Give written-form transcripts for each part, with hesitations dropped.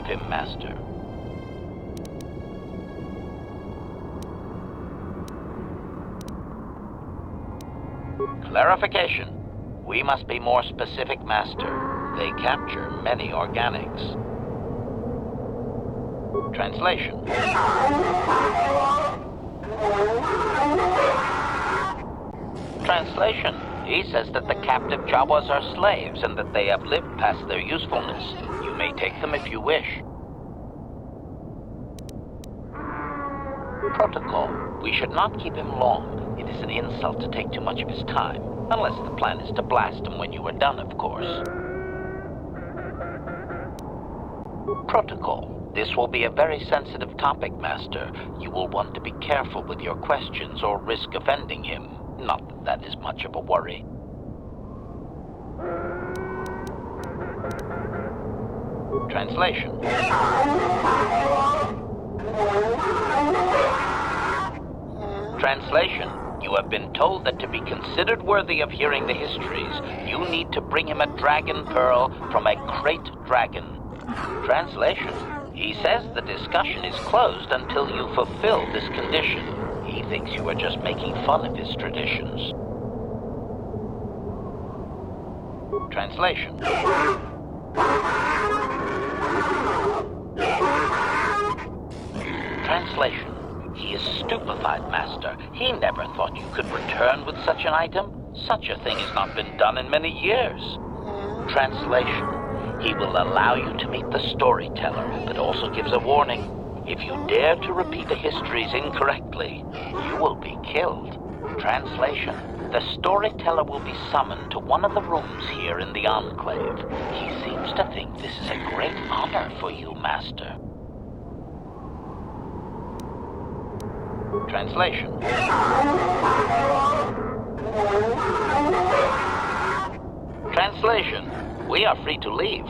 him, Master. Clarification. We must be more specific, Master. They capture many organics. Translation. Translation. He says that the captive Jawas are slaves and that they have lived past their usefulness. You may take them if you wish. Protocol. We should not keep him long. It is an insult to take too much of his time. Unless the plan is to blast him when you are done, of course. Protocol. This will be a very sensitive topic, Master. You will want to be careful with your questions or risk offending him. Not that that is much of a worry. Translation. Translation. You have been told that to be considered worthy of hearing the histories, you need to bring him a dragon pearl from a great dragon. Translation. He says the discussion is closed until you fulfill this condition. He thinks you are just making fun of his traditions. Translation. Translation. He is stupefied, Master. He never thought you could return with such an item. Such a thing has not been done in many years. Translation. He will allow you to meet the storyteller, but also gives a warning. If you dare to repeat the histories incorrectly, you will be killed. Translation. The storyteller will be summoned to one of the rooms here in the Enclave. He seems to think this is a great honor for you, Master. Translation. Translation. We are free to leave.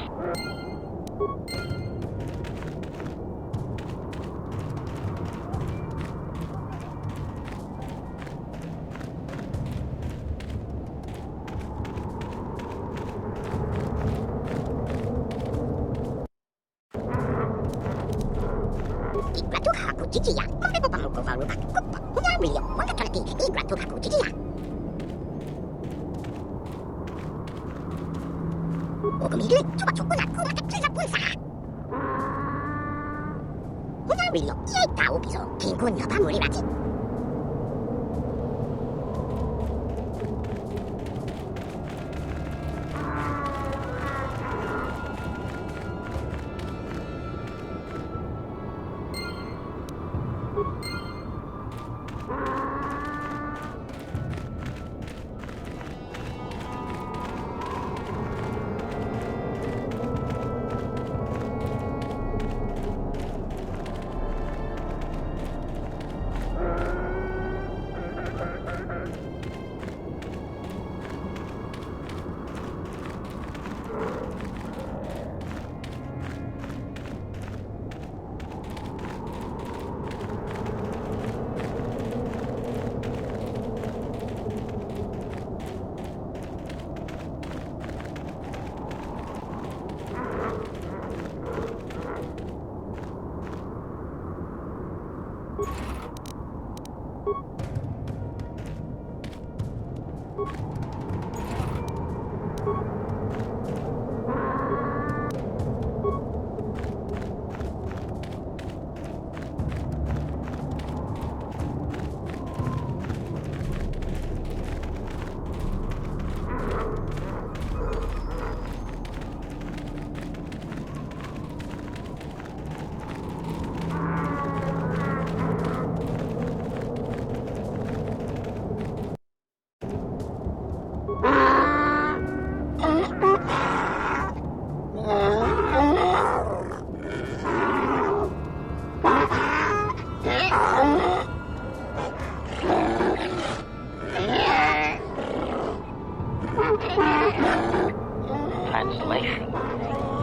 Translation.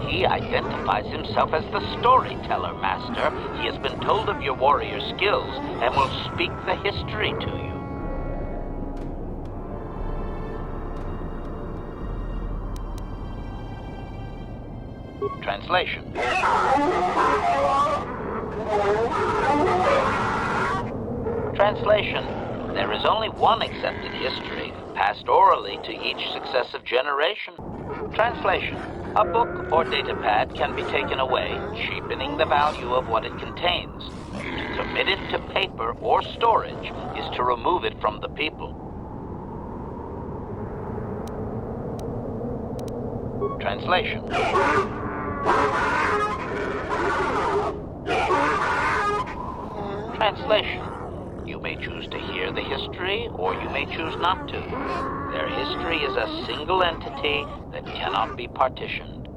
He identifies himself as the storyteller, Master. He has been told of your warrior skills and will speak the history to you. Translation. Translation. There is only one accepted history, passed orally to each successive generation. Translation. A book or datapad can be taken away, cheapening the value of what it contains. To commit it to paper or storage is to remove it from the people. Translation. Translation. You may choose to hear the history, or you may choose not to. Their history is a single entity that cannot be partitioned.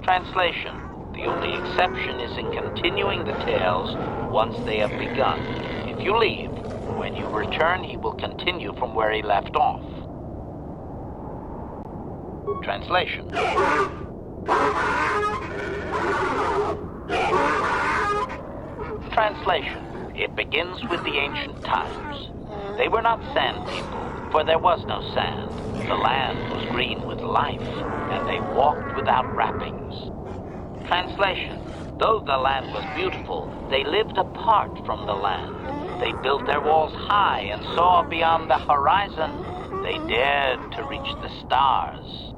Translation. The only exception is in continuing the tales once they have begun. If you leave, when you return, he will continue from where he left off. Translation. Translation. It begins with the ancient times. They were not sand people, for there was no sand. The land was green with life, and they walked without wrappings. Translation. Though the land was beautiful, they lived apart from the land. They built their walls high and saw beyond the horizon. They dared to reach the stars.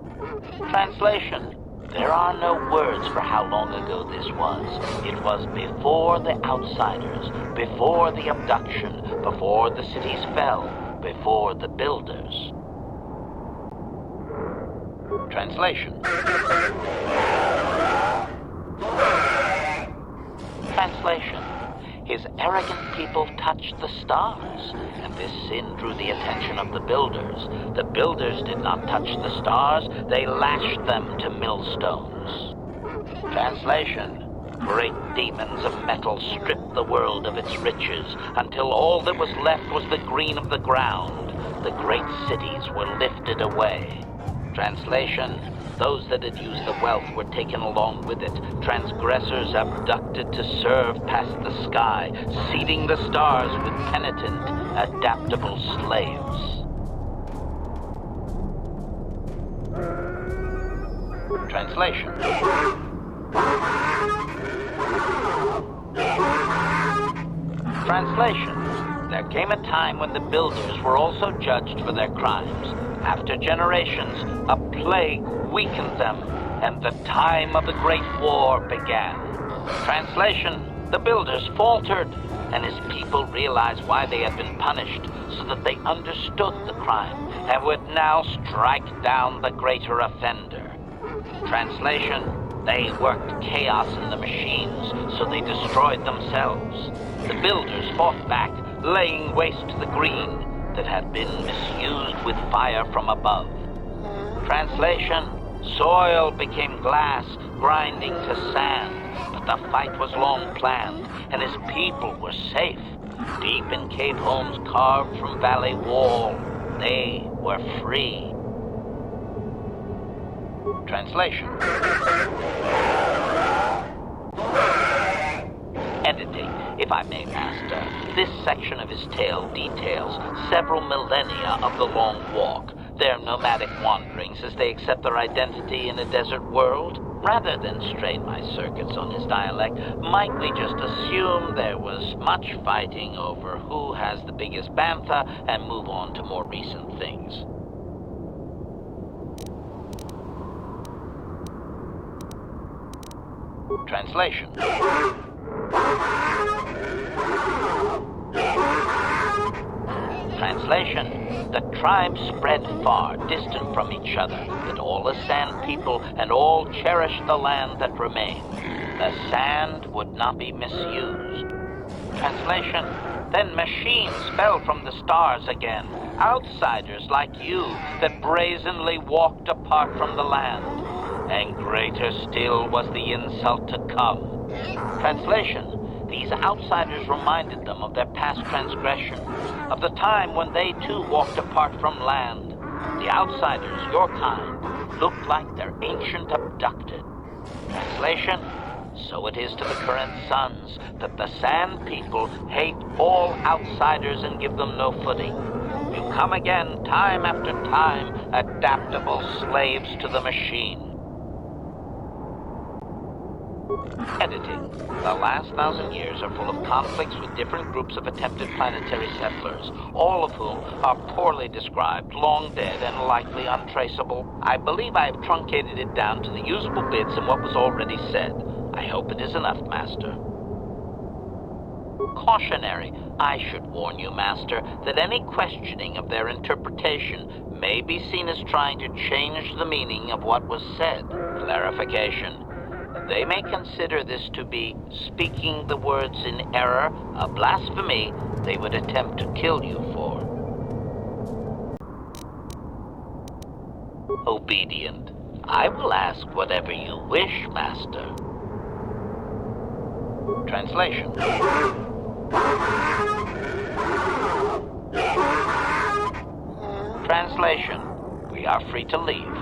Translation. There are no words for how long ago this was. It was before the outsiders, before the abduction, before the cities fell, before the builders. Translation. Translation. His arrogant people touched the stars, and this sin drew the attention of the builders. The builders did not touch the stars, they lashed them to millstones. Translation. Great demons of metal stripped the world of its riches, until all that was left was the green of the ground. The great cities were lifted away. Translation. Those that had used the wealth were taken along with it. Transgressors abducted to serve past the sky, seeding the stars with penitent, adaptable slaves. Translation. Translation. There came a time when the builders were also judged for their crimes. After generations, a plague weakened them, and the time of the Great War began. Translation. The builders faltered, and his people realized why they had been punished, so that they understood the crime, and would now strike down the greater offender. Translation. They worked chaos in the machines, so they destroyed themselves. The builders fought back, laying waste to the green that had been misused with fire from above. Translation. Soil became glass, grinding to sand, but the fight was long planned, and his people were safe. Deep in cave homes carved from valley wall, they were free. Translation. Editing, if I may, Master. This section of his tale details several millennia of the Long Walk, their nomadic wanderings as they accept their identity in a desert world. Rather than strain my circuits on his dialect, might we just assume there was much fighting over who has the biggest bantha and move on to more recent things? Translation. Translation. The tribes spread far, distant from each other, but all the sand people and all cherished the land that remained. The sand would not be misused. Translation. Then machines fell from the stars again, outsiders like you that brazenly walked apart from the land. And greater still was the insult to come. Translation. These outsiders reminded them of their past transgression, of the time when they too walked apart from land. The outsiders, your kind, looked like their ancient abducted. Translation. So it is to the current sons that the Sand People hate all outsiders and give them no footing. You come again, time after time, adaptable slaves to the machine. Editing. The last 1,000 years are full of conflicts with different groups of attempted planetary settlers, all of whom are poorly described, long dead, and likely untraceable. I believe I have truncated it down to the usable bits in what was already said. I hope it is enough, Master. Cautionary. I should warn you, Master, that any questioning of their interpretation may be seen as trying to change the meaning of what was said. Clarification. They may consider this to be speaking the words in error, a blasphemy they would attempt to kill you for. Obedient. I will ask whatever you wish, Master. Translation. Translation. We are free to leave.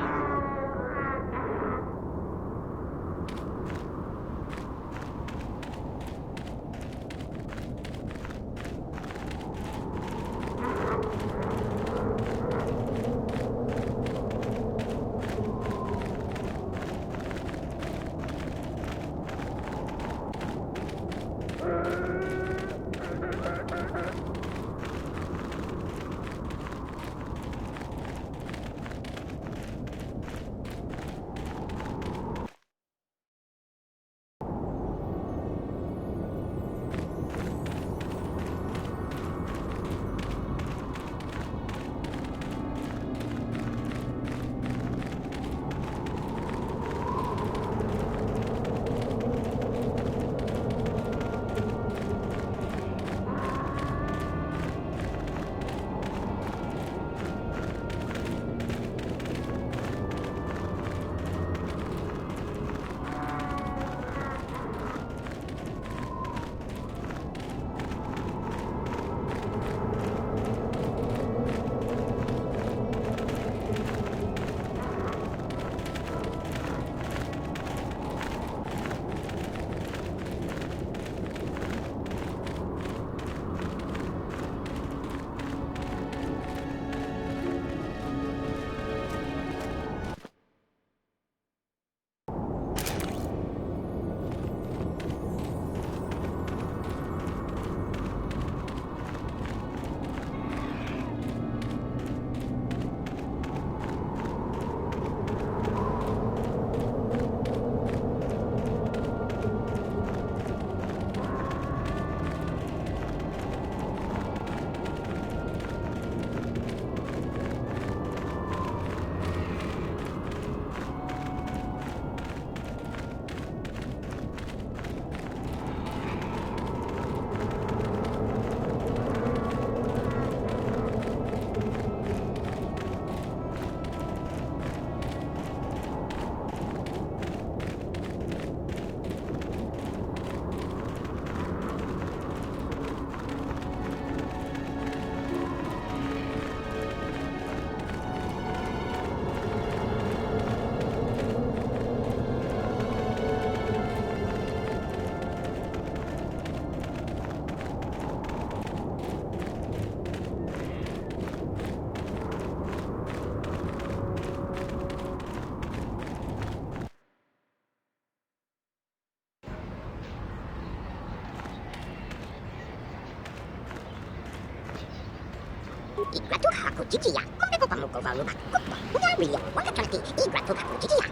Igratu haku chichiya, kombe ko pamuko valuba, kuppa, unario, wakakalki, igratu haku chichiya.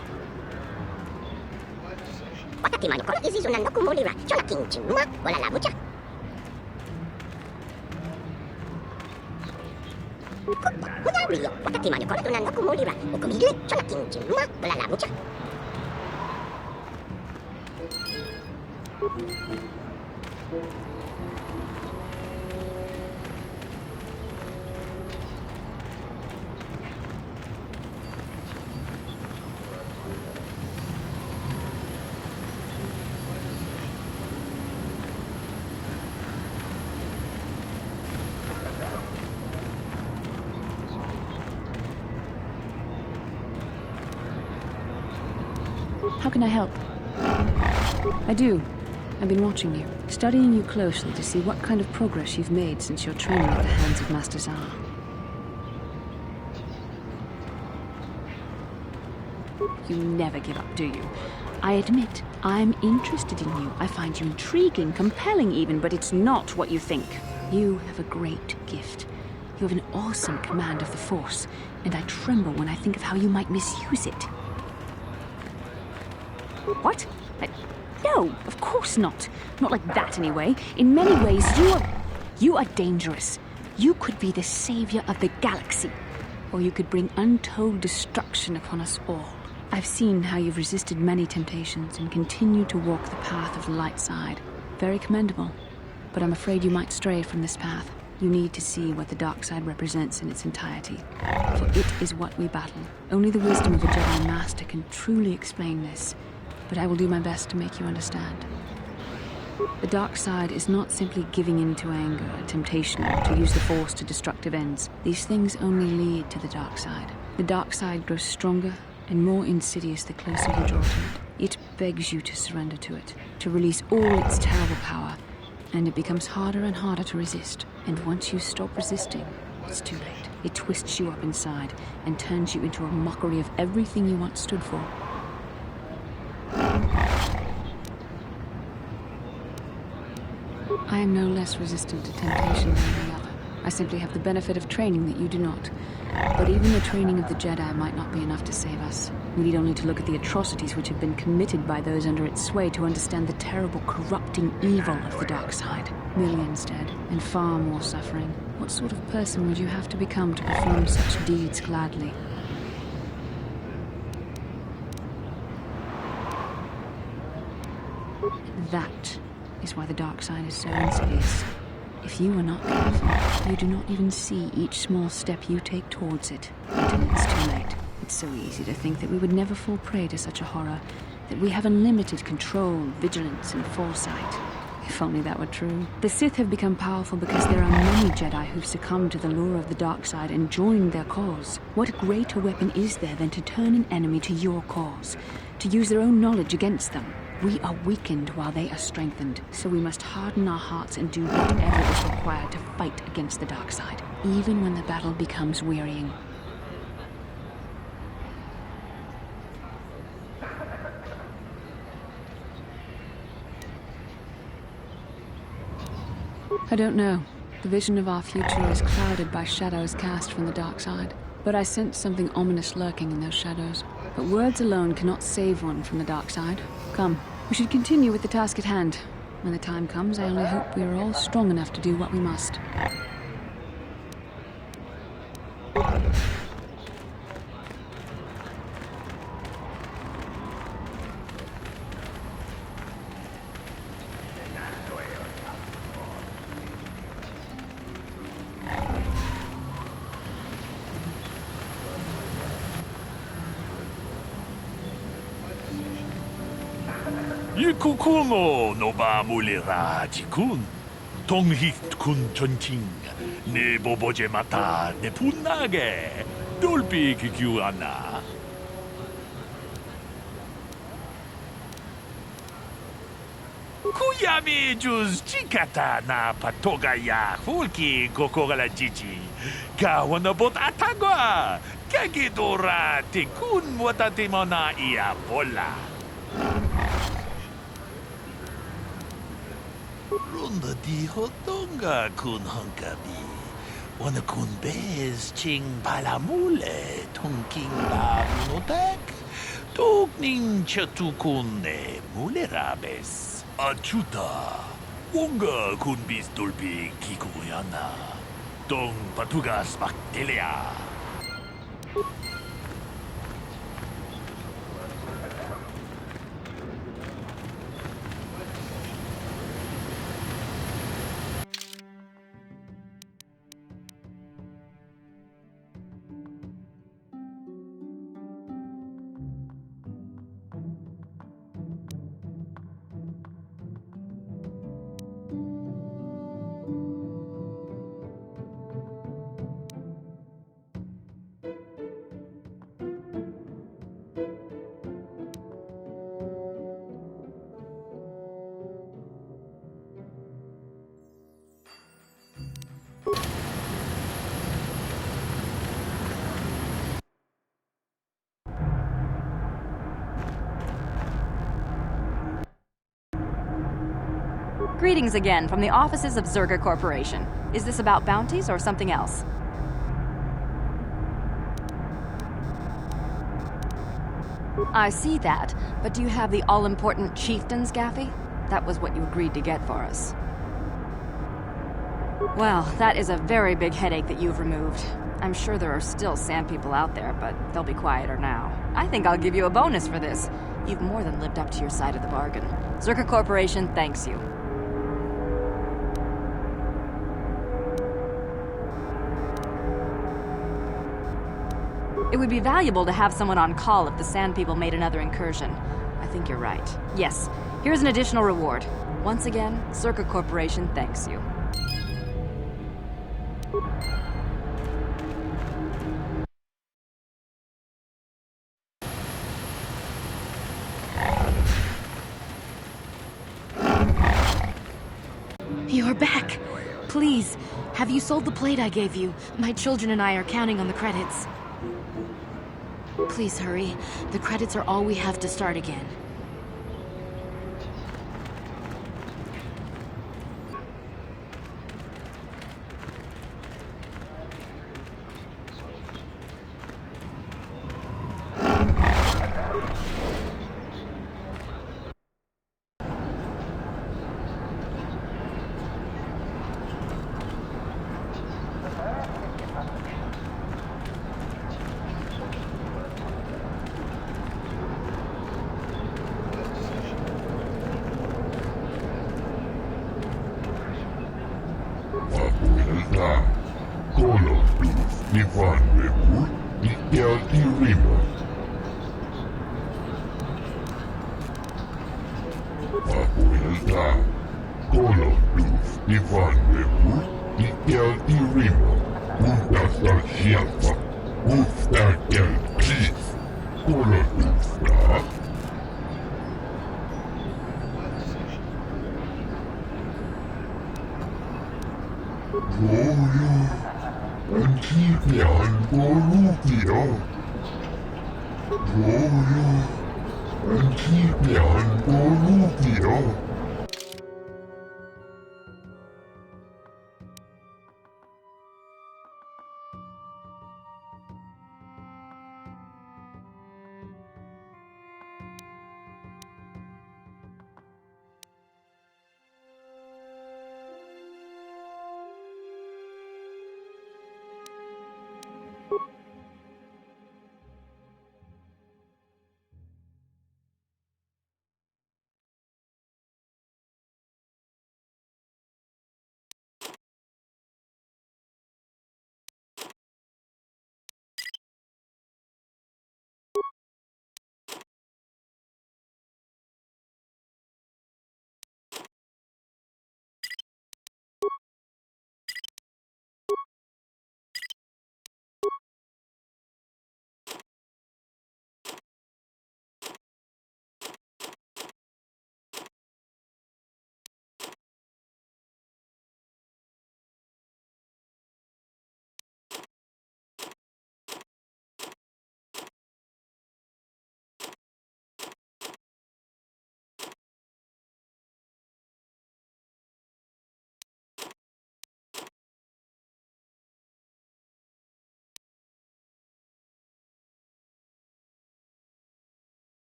Wakati manokoro izizuna no kumulira, chola kinchimuma, wala labucha. Kuppa, unario, wakati manokoro tuna no kumulira, ukumile, chola kinchimuma, wala labucha. How can I help? I do. I've been watching you, studying you closely to see what kind of progress you've made since your training at the hands of Master Zara. You never give up, do you? I admit, I'm interested in you. I find you intriguing, compelling even, but it's not what you think. You have a great gift. You have an awesome command of the Force, and I tremble when I think of how you might misuse it. What? No, of course not. Not like that, anyway. In many ways, you are dangerous. You could be the savior of the galaxy, or you could bring untold destruction upon us all. I've seen how you've resisted many temptations and continue to walk the path of the light side. Very commendable. But I'm afraid you might stray from this path. You need to see what the dark side represents in its entirety. For it is what we battle. Only the wisdom of a Jedi Master can truly explain this. But I will do my best to make you understand. The dark side is not simply giving in to anger, temptation, or to use the Force to destructive ends. These things only lead to the dark side. The dark side grows stronger and more insidious the closer you draw to it. It begs you to surrender to it, to release all its terrible power, and it becomes harder and harder to resist. And once you stop resisting, it's too late. It twists you up inside and turns you into a mockery of everything you once stood for. I am no less resistant to temptation than any other. I simply have the benefit of training that you do not. But even the training of the Jedi might not be enough to save us. We need only to look at the atrocities which have been committed by those under its sway to understand the terrible, corrupting evil of the dark side. Millions dead, and far more suffering. What sort of person would you have to become to perform such deeds gladly? That is why the dark side is so insidious. If you are not careful, you do not even see each small step you take towards it until it's too late. It's so easy to think that we would never fall prey to such a horror, that we have unlimited control, vigilance, and foresight. If only that were true. The Sith have become powerful because there are many Jedi who've succumbed to the lure of the dark side and joined their cause. What greater weapon is there than to turn an enemy to your cause, to use their own knowledge against them? We are weakened while they are strengthened, so we must harden our hearts and do whatever is required to fight against the dark side, even when the battle becomes wearying. I don't know. The vision of our future is clouded by shadows cast from the dark side. But I sense something ominous lurking in those shadows. But words alone cannot save one from the dark side. Come, we should continue with the task at hand. When the time comes, I only hope we are all strong enough to do what we must. Ikukumo no ba mulira jikun. Tonghit kun chonting. Ne boboje mata ne punage. Dolpi kikiuana. Kuyami juz chikata na patoga ya hulki kokora jiji. Kawana bot atagwa. Kagidora te kun watatimona ia bola. Runda di hotonga kun hankabi. Wana kun bez ching palamule tonking ba minotek. Tokning chatukun ne mulerabes. Achuta. Wonga kun bis dolpi kikuyana. Tong patugas baktelia. Greetings again from the offices of Zerga Corporation. Is this about bounties or something else? I see that, but do you have the all-important chieftains, Gaffy? That was what you agreed to get for us. Well, that is a very big headache that you've removed. I'm sure there are still sand people out there, but they'll be quieter now. I think I'll give you a bonus for this. You've more than lived up to your side of the bargain. Zerga Corporation thanks you. It would be valuable to have someone on call if the Sand People made another incursion. I think you're right. Yes, here's an additional reward. Once again, Zerga Corporation thanks you. You're back. Please, have you sold the plate I gave you? My children and I are counting on the credits. Please hurry. The credits are all we have to start again.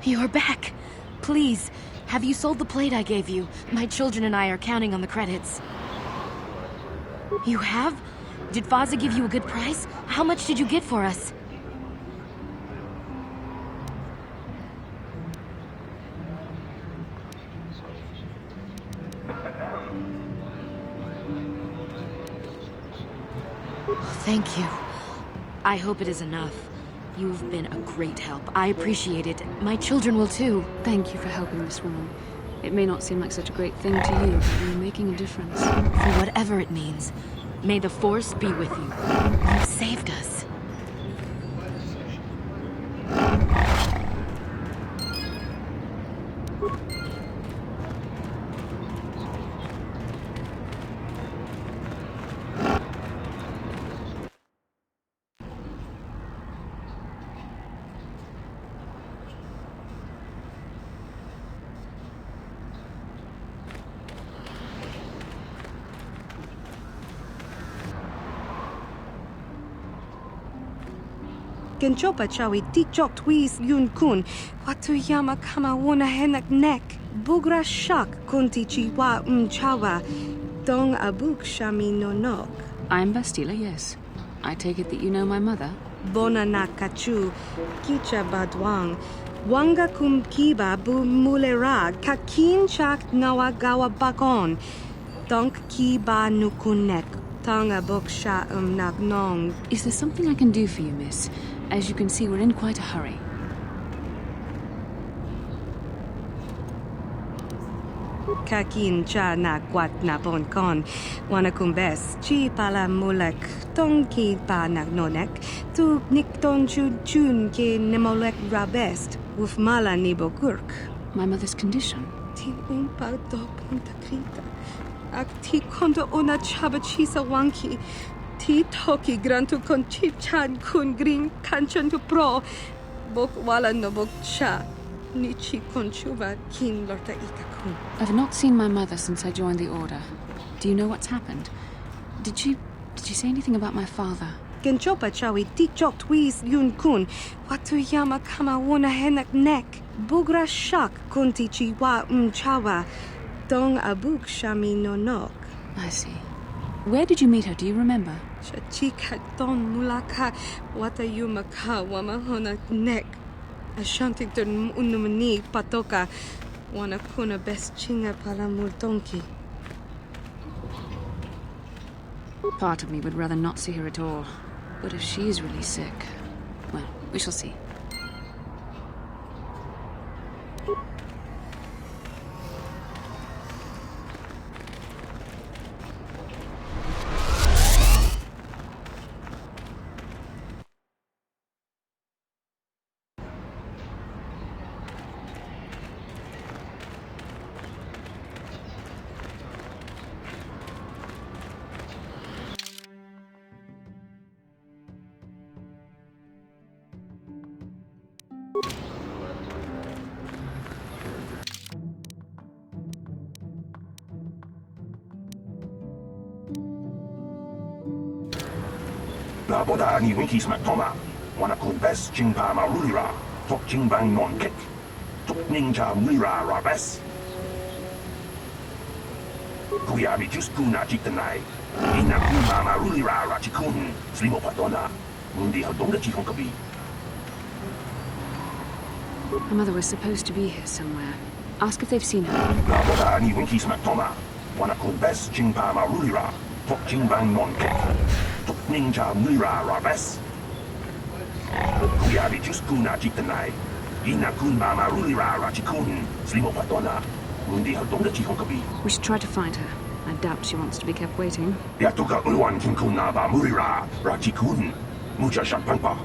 You're back. Please, have you sold the plate I gave you? My children and I are counting on the credits. You have? Did Faza give you a good price? How much did you get for us? Thank you. I hope it is enough. You've been a great help. I appreciate it. My children will too. Thank you for helping this woman. It may not seem like such a great thing to you, but you're making a difference. For whatever it means, may the Force be with you. You saved us. Genchopa chawi tikchok twis yun kun. Watuyama kama wona henak nek. Bugra shak kunti chiwa mchawa. Dong abuk shami nonok. I'm Bastila, yes. I take it that you know my mother? Bona na kachu. Kicha badwang. Wanga kum kiba bu mulera. Kakin chak nawagawa bakon. Donk kiba nukunek. Tonga boksha nagnong. Is there something I can do for you, miss? As you can see, we're in quite a hurry. Kakin cha na kwat na bon kon. Wana kumbes. Chi pala mulek. Tong ki pa nagnonek. Tu nikton chun ke nemolek rabest. Uf mala nibo gurk. My mother's condition? Ti umpa do punta krita. Ak ti kondo ona chaba chisa wanki. Ti toki grantu kon chichan kun green kanchan tu pro. Bok wala no bok cha. Nichi kon chuba kin lorta ikakun. I've not seen my mother since I joined the Order. Do you know what's happened? Did she say anything about my father? Genchopa chawi tikchok twis yun kun. Watuyama kama wona henak nek. Bugra shak kunti chiwa mchawa. Dong abuk shami nonok. I see. Where did you meet her? Do you remember? Chika don mulaka watayumaka wamahona nek. Ashantitun unumani patoka. Wana kuna best chinga pala multonki. Part of me would rather not see her at all. But if she is really sick, well, we shall see. Na boda ni winkis matoma. Wana kun bes chingpa marulira. Tok chingbang non kik. Tok ninja mulira rabes. Kuyabi just kuna chitanai. Ina kuma marulira rachikun. Slimo patona. Mundi hadonga chihonkabi. My mother was supposed to be here somewhere. Ask if they've seen her. Na boda ni winkis matoma. Wana kun bes chingpa marulira. Tok chingbang non kik. Tok ninja mulira rabes. Kuyabi just kuna chitanai. Ina kuma marulira rachikun. Slimo patona. Mundi hadonga chihonkabi. We should try to find her. I doubt she wants to be kept waiting. Yatuka unwan kinkuna ba murira rachikun. Mucha champagpa.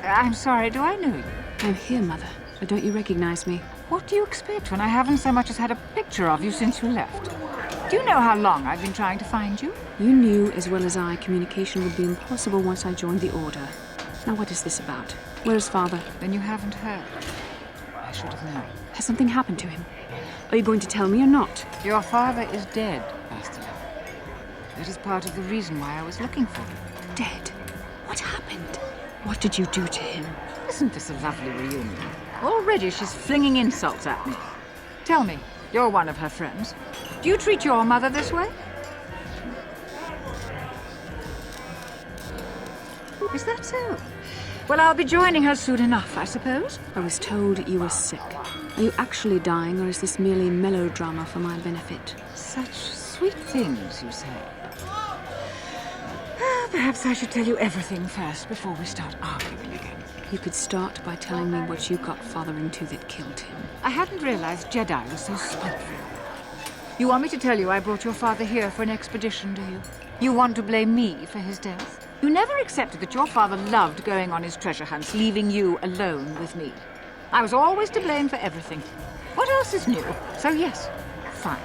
I'm sorry, do I know you? I'm here, Mother. But don't you recognize me? What do you expect when I haven't so much as had a picture of you since you left? Do you know how long I've been trying to find you? You knew as well as I communication would be impossible once I joined the Order. Now what is this about? Where is Father? Then you haven't heard. I shall should have known. Has something happened to him? Are you going to tell me or not? Your father is dead, Bastila. That is part of the reason why I was looking for him. Dead? What happened? What did you do to him? Isn't this a lovely reunion? Already she's flinging insults at me. Tell me, you're one of her friends. Do you treat your mother this way? Is that so? Well, I'll be joining her soon enough, I suppose. I was told you were sick. Are you actually dying, or is this merely melodrama for my benefit? Such sweet things, you say. Perhaps I should tell you everything first before we start arguing again. You could start by telling me what you got father into that killed him. I hadn't realized Jedi was so spiteful. You want me to tell you I brought your father here for an expedition, do you? You want to blame me for his death? You never accepted that your father loved going on his treasure hunts, leaving you alone with me. I was always to blame for everything. What else is new? So yes, fine.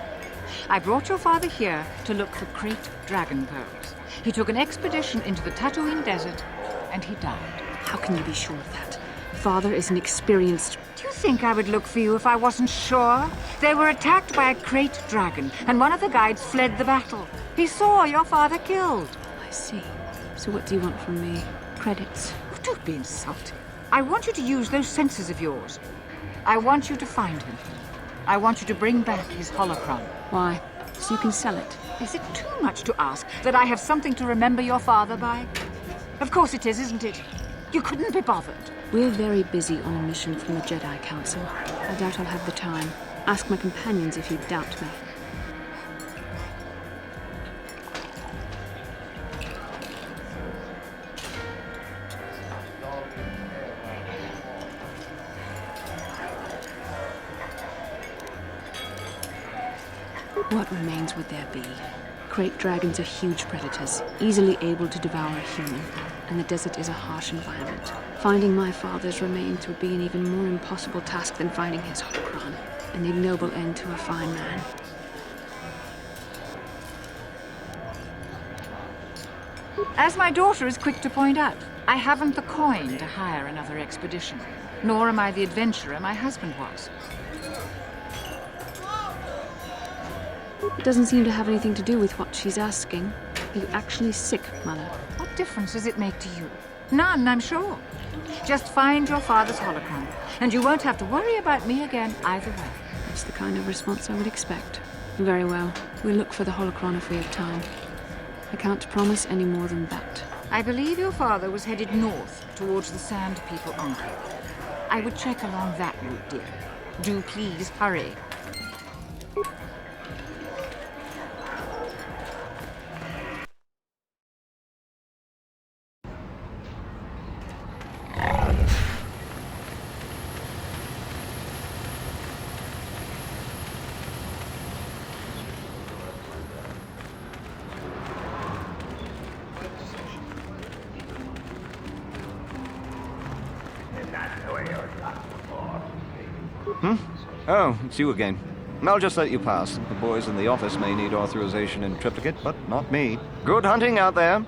I brought your father here to look for Krayt Dragon Pearls. He took an expedition into the Tatooine desert, and he died. How can you be sure of that? Father is an experienced... Do you think I would look for you if I wasn't sure? They were attacked by a Krayt Dragon, and one of the guides fled the battle. He saw your father killed. I see. So what do you want from me? Credits? Oh, don't be insulting. I want you to use those senses of yours. I want you to find him. I want you to bring back his holocron. Why? So you can sell it? Is it too much to ask that I have something to remember your father by? Of course it is, isn't it? You couldn't be bothered. We're very busy on a mission from the Jedi Council. I doubt I'll have the time. Ask my companions if you doubt me. What remains would there be? Krayt dragons are huge predators, easily able to devour a human, and the desert is a harsh environment. Finding my father's remains would be an even more impossible task than finding his holocron, an ignoble end to a fine man. As my daughter is quick to point out, I haven't the coin to hire another expedition, nor am I the adventurer my husband was. It doesn't seem to have anything to do with what she's asking. Are you actually sick, Mother? What difference does it make to you? None, I'm sure. Just find your father's holocron, and you won't have to worry about me again either way. That's the kind of response I would expect. Very well. We'll look for the holocron if we have time. I can't promise any more than that. I believe your father was headed north towards the Sand People Enclave. I would check along that route, dear. Do please hurry. Oh, it's you again. I'll just let you pass. The boys in the office may need authorization in triplicate, but not me. Good hunting out there.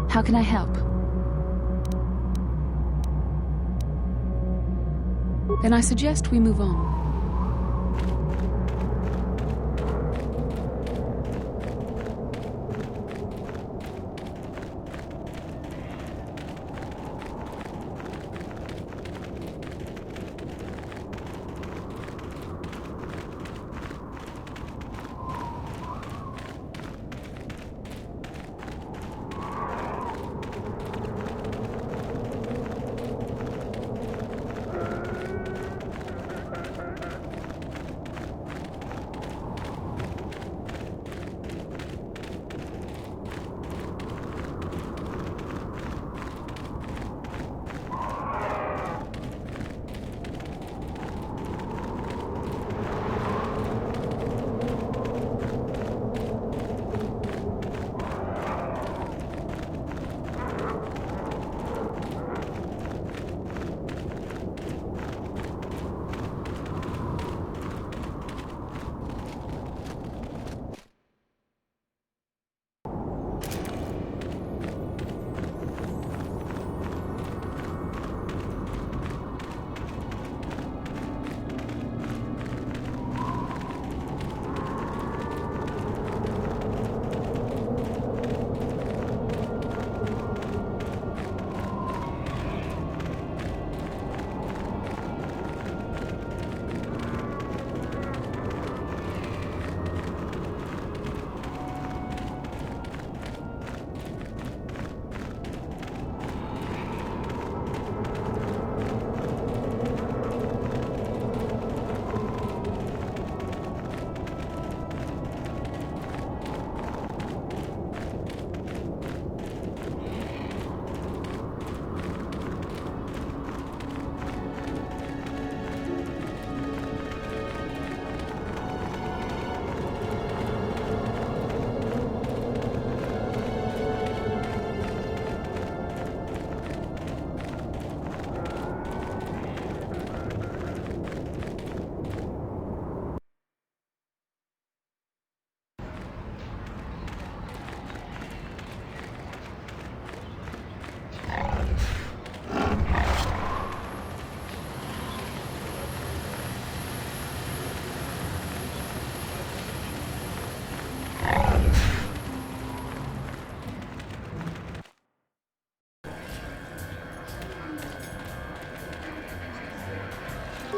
How can I help? Then I suggest we move on.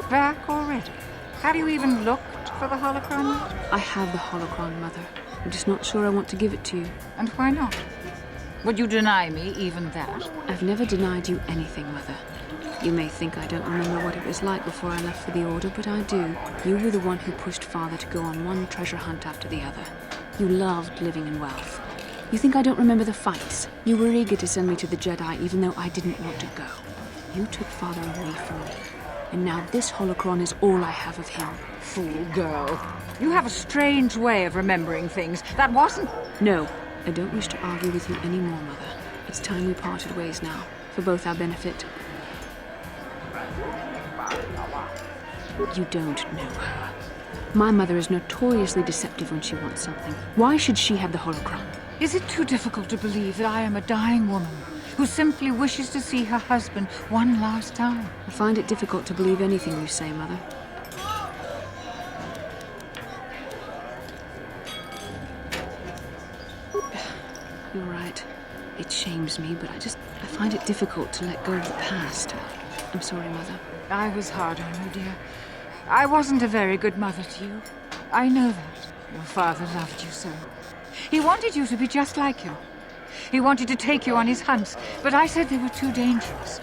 Back already? Have you even looked for the holocron yet? I have the holocron, Mother. I'm just not sure I want to give it to you. And why not? Would you deny me even that? I've never denied you anything, Mother. You may think I don't remember what it was like before I left for the Order, but I do. You were the one who pushed Father to go on one treasure hunt after the other. You loved living in wealth. You think I don't remember the fights? You were eager to send me to the Jedi even though I didn't want to go. You took Father away from me. And now this holocron is all I have of him. Fool girl. You have a strange way of remembering things. That wasn't... No, I don't wish to argue with you anymore, Mother. It's time we parted ways now, for both our benefit. You don't know her. My mother is notoriously deceptive when she wants something. Why should she have the holocron? Is it too difficult to believe that I am a dying woman who simply wishes to see her husband one last time? I find it difficult to believe anything you say, Mother. You're right. It shames me, but I find it difficult to let go of the past. I'm sorry, Mother. I was hard on you, dear. I wasn't a very good mother to you. I know that. Your father loved you so. He wanted you to be just like him. He wanted to take you on his hunts, but I said they were too dangerous.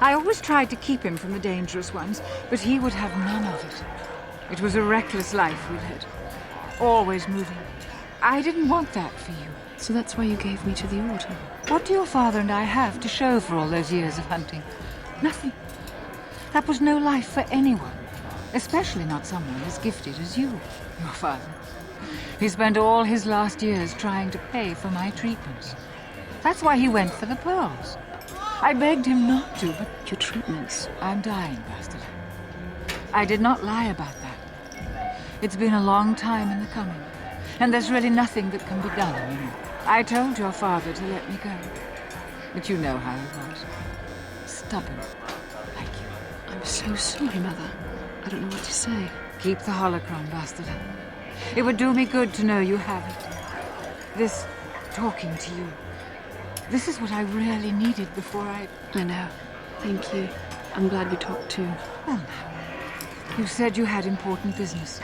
I always tried to keep him from the dangerous ones, but he would have none of it. It was a reckless life we led. Always moving. I didn't want that for you. So that's why you gave me to the Order? What do your father and I have to show for all those years of hunting? Nothing. That was no life for anyone. Especially not someone as gifted as you, your father. He spent all his last years trying to pay for my treatments. That's why he went for the pearls. I begged him not to, but Your treatments. I'm dying, Bastila. I did not lie about that. It's been a long time in the coming, and there's really nothing that can be done anymore. I told your father to let me go, but you know how he was. Stubborn, like you. I'm so sorry, Mother. I don't know what to say. Keep the holocron, Bastila. It would do me good to know you have it. This talking to you. This is what I really needed before I know. Thank you. I'm glad we talked too. Well, now, you said you had important business,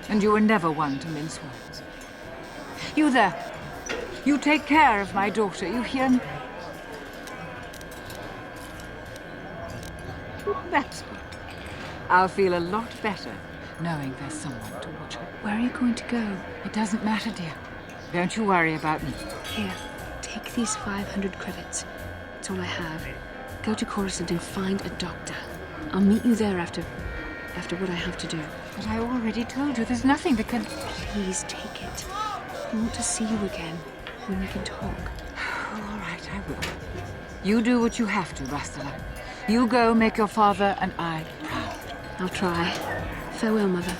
and you were never one to mince words. You there. You take care of my daughter, you hear me? That's good. I'll feel a lot better knowing there's someone to watch her. Where are you going to go? It doesn't matter, dear. Don't you worry about me. Here, take these 500 credits. It's all I have. Go to Coruscant and find a doctor. I'll meet you there after what I have to do. But I already told you there's nothing that can... Please take it. I want to see you again, when we can talk. All right, I will. You do what you have to, Bastila. You go make your father and I proud. I'll try. Farewell, Mother.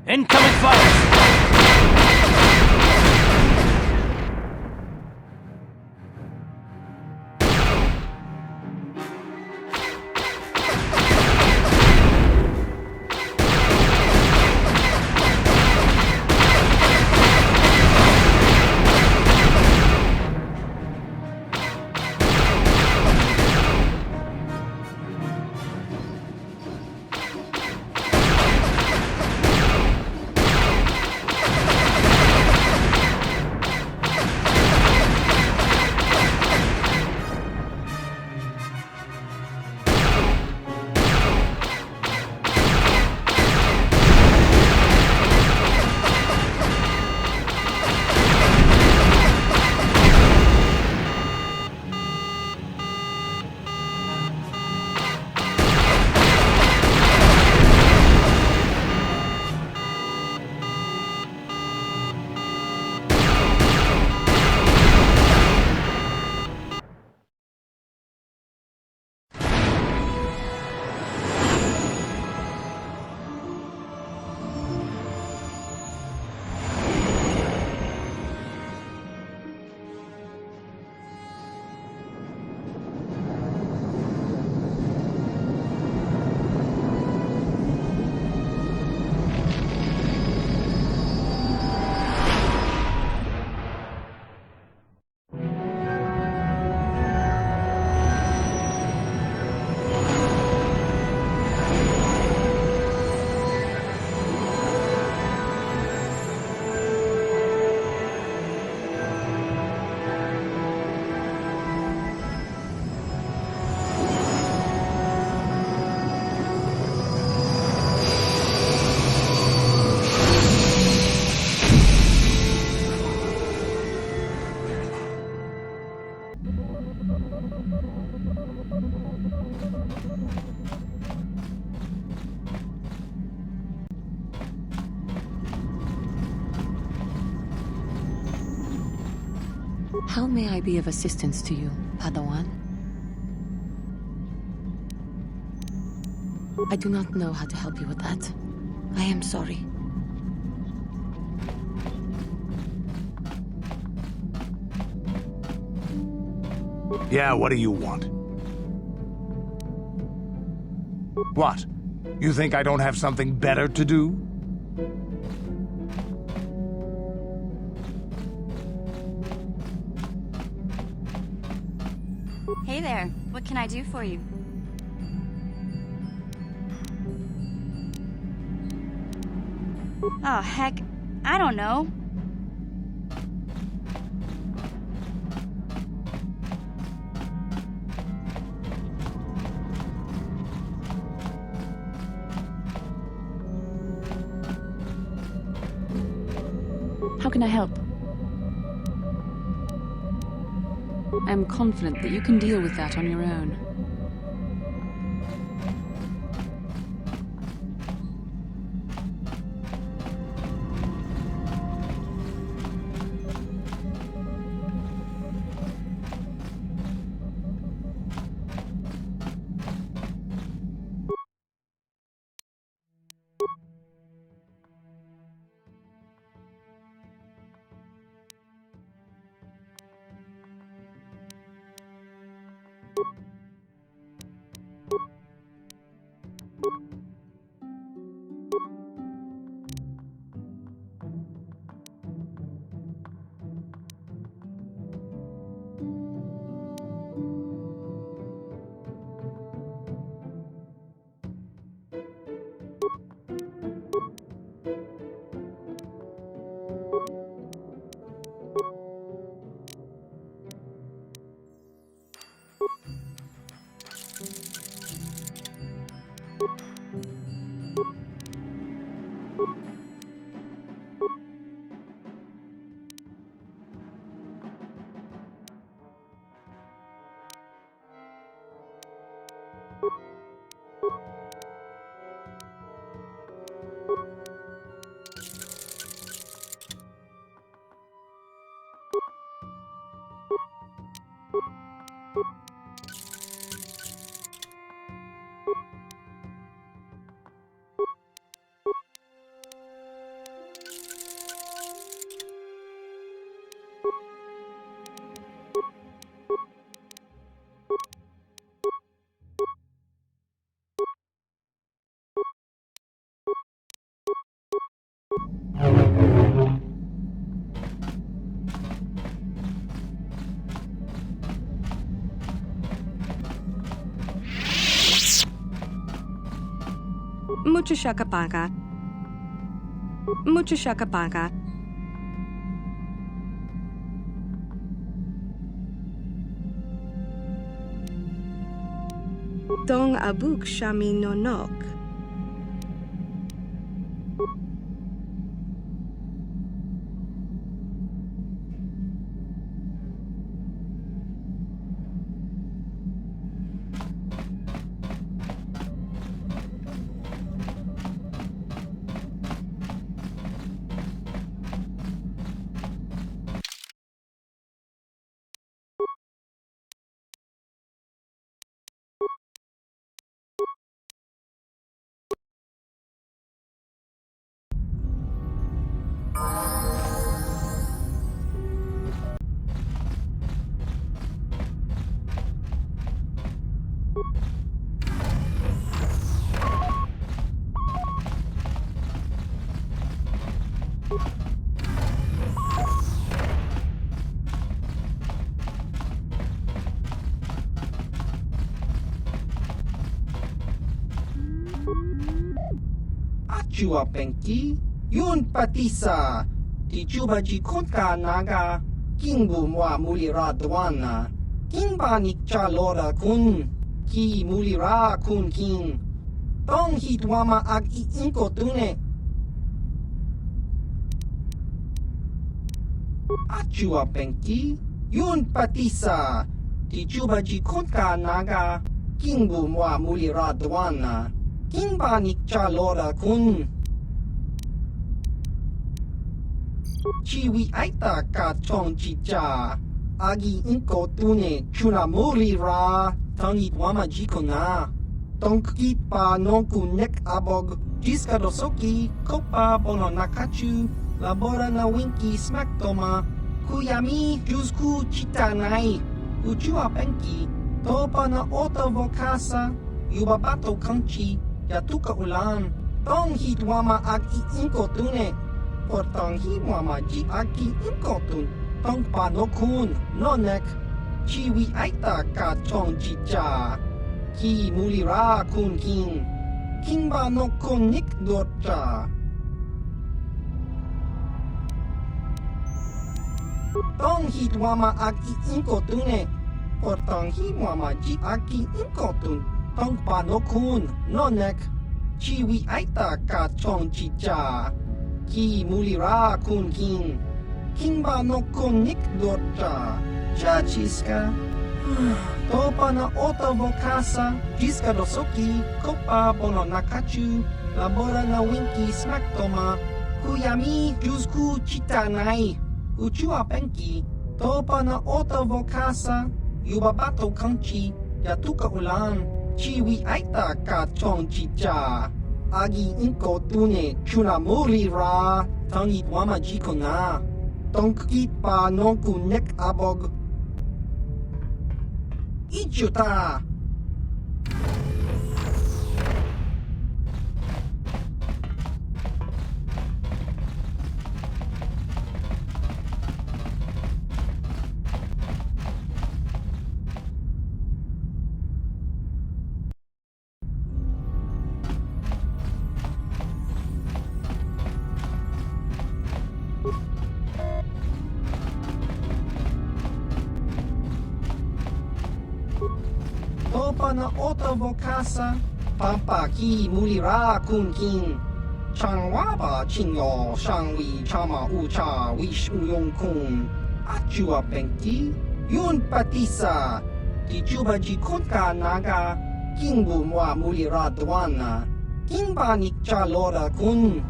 Incoming fire! How may I be of assistance to you, Padawan? I do not know how to help you with that. I am sorry. Yeah, what do you want? What? You think I don't have something better to do? Hey there, what can I do for you? Oh, heck, I don't know. How can I help? I'm confident that you can deal with that on your own. Mucho shakapaka. Mucho shakapaka. Dong abuk shami nonok. Chua Penki, Yun Patisa, Tichuba Jikonka Naga, Kingbu Mwa Mulira Dwana, Kingba Nikcha Lora Kun, Ki Mulira Kun King, Tong Hitwama Ag Inko Tune. Achua Penki, Yun Patisa, Tichuba Jikonka Naga, Kingbu Mwa Mulira Dwana, Kingba Nikcha Lora Kun. Chiwi Aita Ka Chong Chicha, agi inko tune chuna mulira tangit wama jikona tongkit pa nonku nek abog jiska dosoki kopa bono nakachu labora na winki smack toma kuyami jusku chitanai uchua penki topa na ota vokasa yubabato kanchi yatuka ulan tong hit wama agi inko tune portang hi wama ji agi inko tun tong pa no kun no nek chiwi aita ka chong chicha ki mulira kun king ba no kun nik dorcha tong hit wama agi inko tune portang hi wama ji agi inko tun tong pa no kun no nek chiwi aita ka chong chicha ki mulira kun king ba no kun nik dorcha chachiska topa na ota vokasa jiska dosoki kopa bono nakachu labora na winki smack toma kuyami jusku chitanai uchua penki topa na ota vokasa yubabato kanchi yatuka ulan chiwi aita ka chong chicha agi inko tune chuna mulira tangit wama jikona tongkit pa nonku nek abog ichuta topa na ota vokasa pampa ki mulira kun changwa ba chinyo shangwi chama ucha wish uyong kun achua penki yun patisa di juba ji konka naga kingbu mwa mulira dwana kingba nikcha lora kun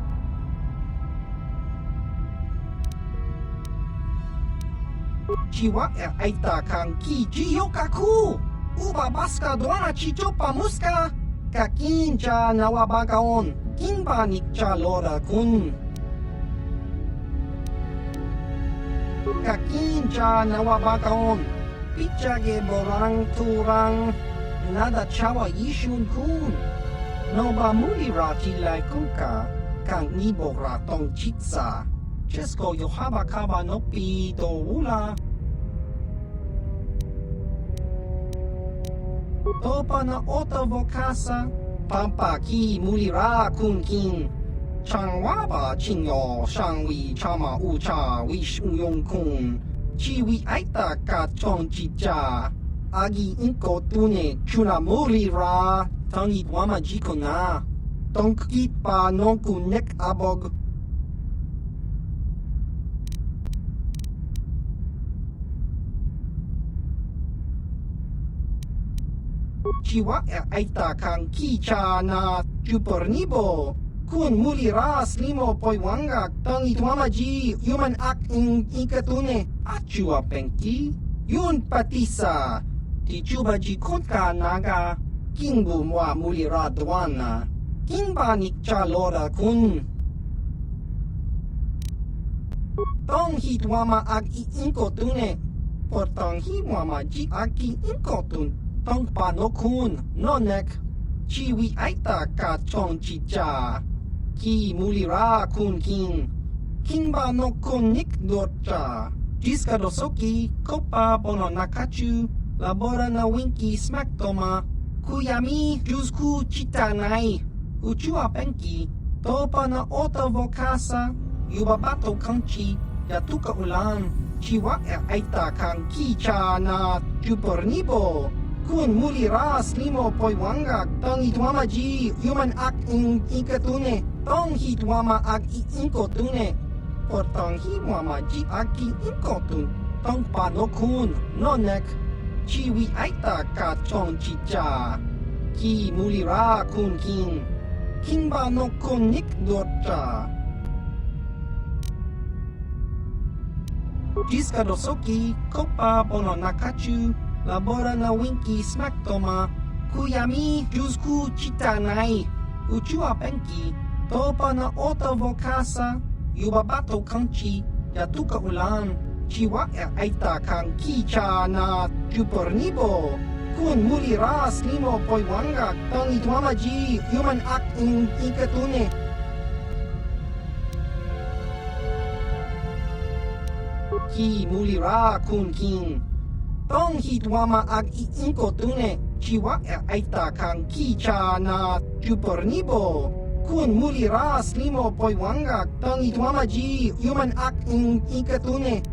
chiwa aita kang ki jiyokaku uba baska dwana chichopa muska kakincha nawabagaon kingba nikcha lora kun kakincha nawabagaon pichage borang turang nada chawa yishun kun noba mulira tilai kunka kang nibora tong chitsa chesko yohaba kaba nopi do ula topa na ota vokasa pampa ki mulira kun changwa ba chinyo shangwi chama ucha wish uyong kun chiwi aita ka chong chicha agi inko tune chuna mulira tangit wama jikona tongkit pa nonku nek abog chiwa aita kang kicha na chupornibo kun mulira slimo poiwanga tang itwamaji human act in ikatune achua penki yun patisa ti chuba ji konka naga kingbu mwa mulira dwana kingba nikcha lora kun tong hitwama ag inkotune portang himwama ji aki inkotun tong pa no kun no nek chiwi aita ka chong chicha ki mulira kun kingba no kun nik dorcha jiska dosoki kopa bono nakachu labora na winki smack toma kuyami jusku chitanai uchua penki topa na ota vokasa yubabato kanchi yatuka ulan chiwa aita kang kicha na chupornibo kun mulira slimo poiwanga tong itwamaji human act in ikatune tong hitwama ag inkotune portang himwama ji aki inkotun tong panokun nonek chiwi aita ka chong chicha ki mulira kun kingba no kun nik dorcha Jiska dosoki, kopa bono nakachu, labora na winki smack toma, kuyami jusku chitanai, uchua penki, topa na ota vokasa, yubabato kanchi, yatuka ulan, chiwa aita kang kicha na jupornibo, kun muli ras limo poiwanga, tang itwamaji, human act in ikatune. Ki muli ra kun king. Tong hitwama ag iinko tune, chiwa aita kang kicha na jupornibo. Kun muli ras limo poiwanga, tong itwama ji human act in ikatune.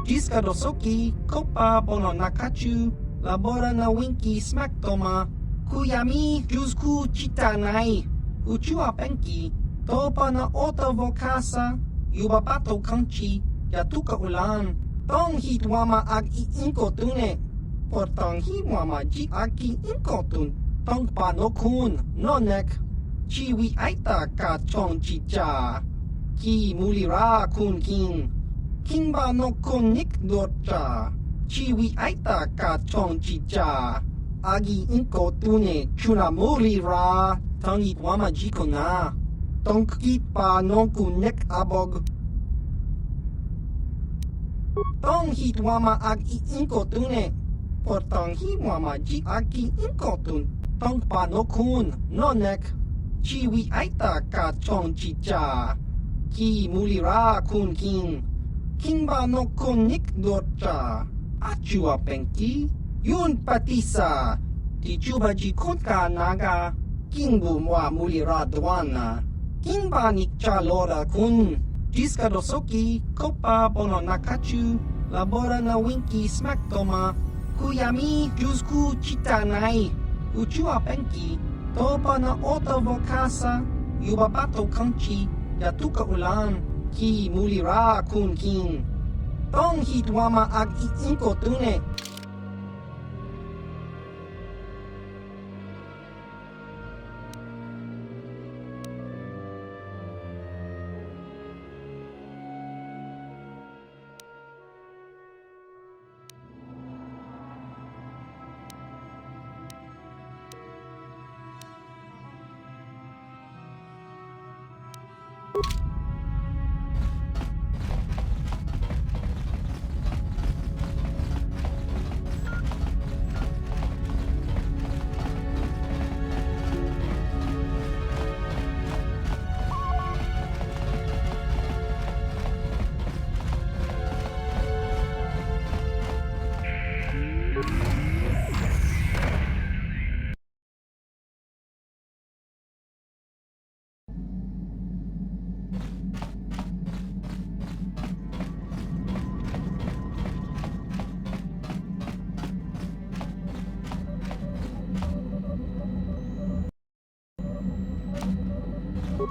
Jiska dosoki, kopa bono nakachu, labora na winki smack toma, kuyami jusku chitanai, uchua penki, topa na ota vokasa, yubabato kanchi, yatuka ulan, tong hitwama ag iinko tune, por tong hitwama ji aki inko tun, tong panokun, nonek, chiwi aita ka chong chicha, ki mulira kun king, kingba no konik dorcha, chiwi aita ka chong chicha, agi inko tune, chuna mulira, tong hitwama ji kona. Tong kipa non kunek abog. Tong hitwama ag iinko tune. Por tong hitwama ji aki inko tun. Tong panokun nonek. Chiwi aita ka chong chicha. Ki mulira kun king. Kingba no kunik dorcha. Achua penki. Yun patisa. Ti chuba ji konka naga. Kingbu mwa mulira dwana. Kingba nikcha lora kun, jiska dosoki, kopa bono nakachu, labora na winki smack toma, kuyami jusku chitanai, uchua penki, topa na ota vokasa, yubabato kanchi, yatuka ulan, ki mulira kun king. Tong hitwama ag iinko tune.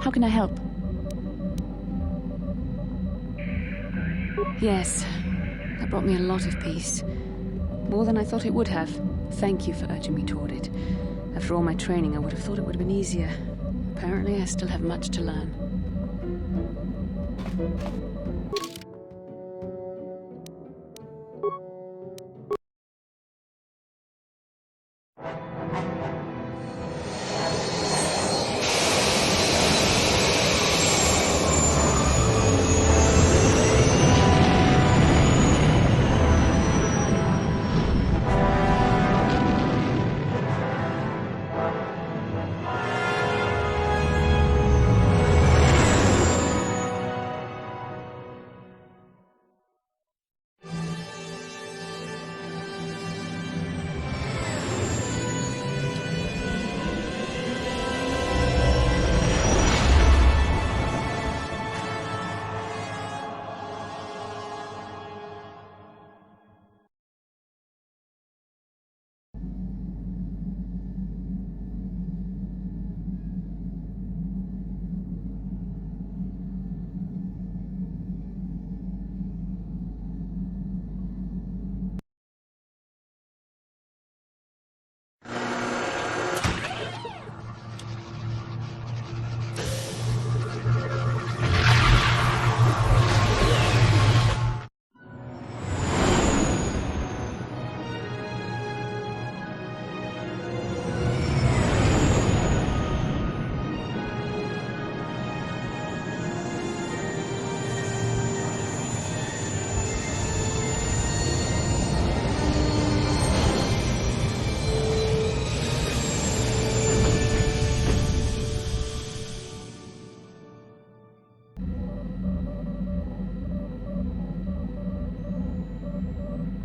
How can I help? Yes, that brought me a lot of peace. More than I thought it would have. Thank you for urging me toward it. After all my training, I would have thought it would have been easier. Apparently, I still have much to learn.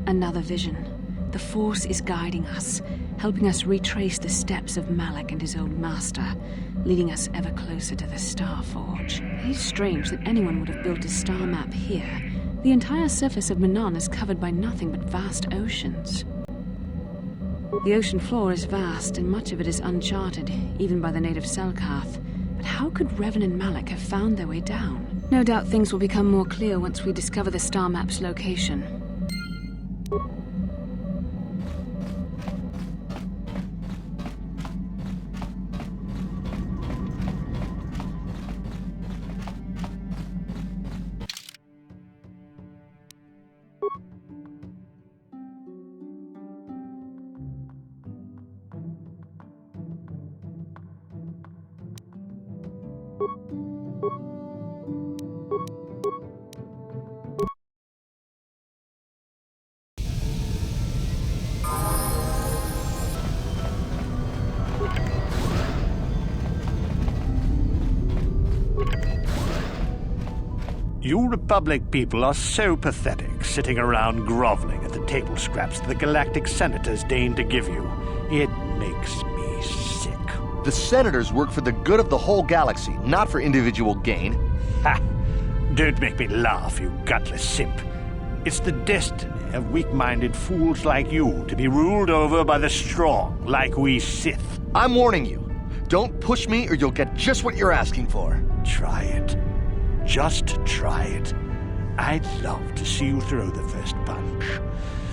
Another vision. The Force is guiding us, helping us retrace the steps of Malak and his old master, leading us ever closer to the Star Forge. It is strange that anyone would have built a star map here. The entire surface of Manon is covered by nothing but vast oceans. The ocean floor is vast, and much of it is uncharted, even by the native Selkath. But how could Revan and Malak have found their way down? No doubt things will become more clear once we discover the star map's location. You Republic people are so pathetic, sitting around groveling at the table scraps the Galactic Senators deign to give you. It makes me sick. The Senators work for the good of the whole galaxy, not for individual gain. Ha! Don't make me laugh, you gutless simp. It's the destiny of weak-minded fools like you to be ruled over by the strong, like we Sith. I'm warning you. Don't push me or you'll get just what you're asking for. Try it. Just try it. I'd love to see you throw the first punch.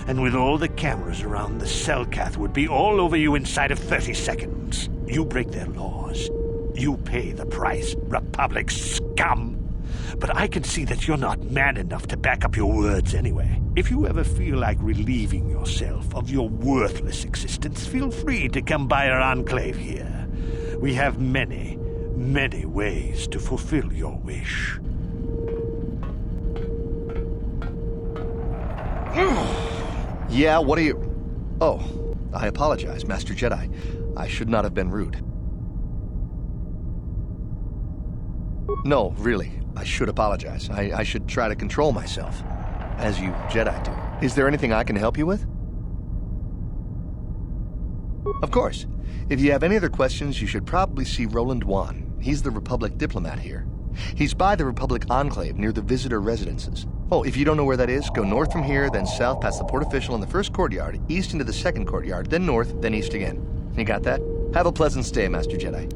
And with all the cameras around, the Selkath would be all over you inside of 30 seconds. You break their laws. You pay the price, Republic scum. But I can see that you're not man enough to back up your words anyway. If you ever feel like relieving yourself of your worthless existence, feel free to come by our enclave here. We have many ways to fulfill your wish. Yeah, what are you... Oh, I apologize, Master Jedi. I should not have been rude. No, really, I should apologize. I should try to control myself, as you Jedi do. Is there anything I can help you with? Of course. If you have any other questions, you should probably see Roland Wan. He's the Republic diplomat here. He's by the Republic Enclave near the visitor residences. Oh, if you don't know where that is, go north from here, then south past the port official in the first courtyard, east into the second courtyard, then north, then east again. You got that? Have a pleasant stay, Master Jedi.